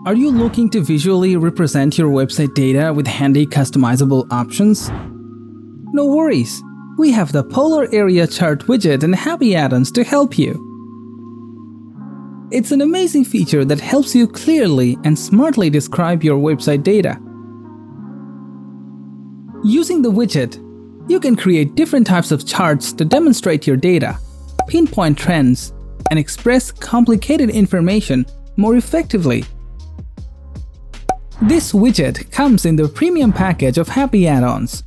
Are you looking to visually represent your website data with handy customizable options? No worries, we have the Polar Area Chart widget and Happy Addons to help you. It's an amazing feature that helps you clearly and smartly describe your website data. Using the widget, you can create different types of charts to demonstrate your data, pinpoint trends, and express complicated information more effectively. This widget comes in the premium package of Happy Addons.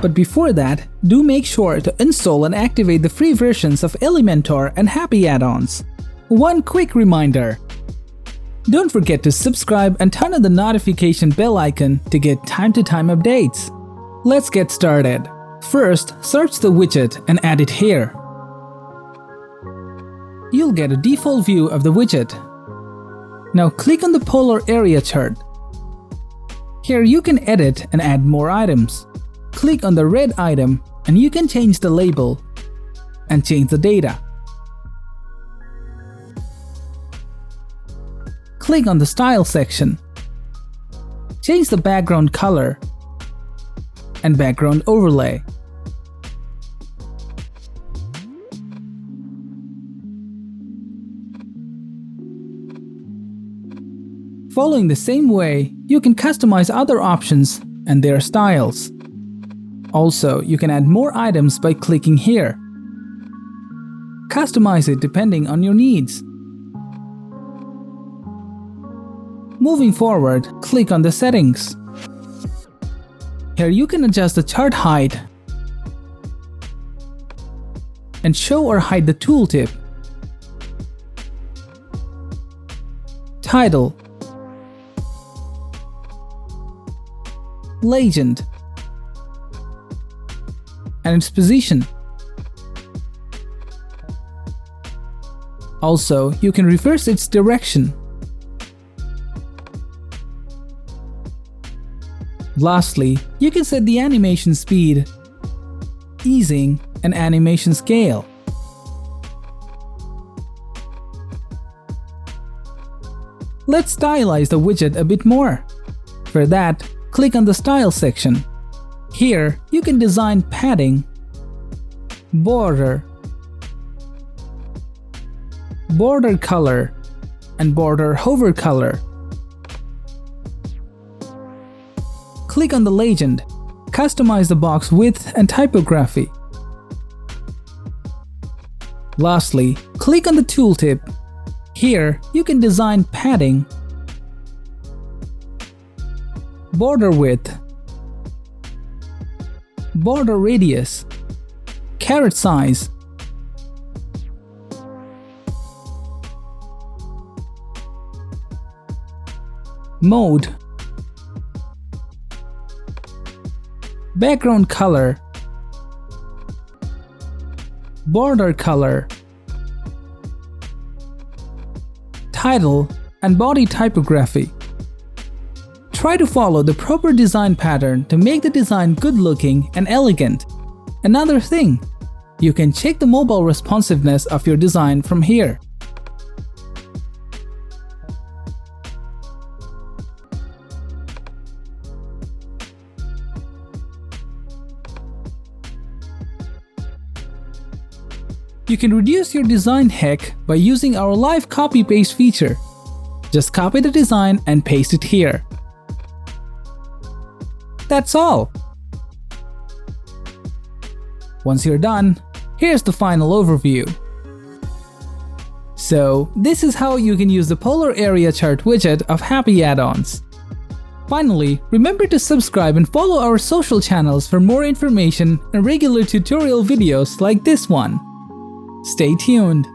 But before that, do make sure to install and activate the free versions of Elementor and Happy Addons. One quick reminder: don't forget to subscribe and turn on the notification bell icon to get time-to-time updates. Let's get started. First, search the widget and add it here. You'll get a default view of the widget. Now click on the Polar Area Chart. Here you can edit and add more items. Click on the red item and you can change the label and change the data. Click on the Style section. Change the background color and background overlay. Following the same way, you can customize other options and their styles. Also, you can add more items by clicking here. Customize it depending on your needs. Moving forward, click on the settings. Here you can adjust the chart height and show or hide the tooltip, title, legend, and its position. Also, you can reverse its direction. Lastly, you can set the animation speed, easing, and animation scale. Let's stylize the widget a bit more. For that, click on the Style section. Here, you can design padding, border, border color, and border hover color. Click on the legend. Customize the box width and typography. Lastly, click on the tooltip. Here, you can design padding, border width, border radius, caret size, mode, background color, border color, title, and body typography. Try to follow the proper design pattern to make the design good-looking and elegant. Another thing, you can check the mobile responsiveness of your design from here. You can reduce your design heck by using our live copy-paste feature. Just copy the design and paste it here. That's all. Once you're done, here's the final overview. So, this is how you can use the Polar Area Chart widget of Happy Addons. Finally, remember to subscribe and follow our social channels for more information and regular tutorial videos like this one. Stay tuned.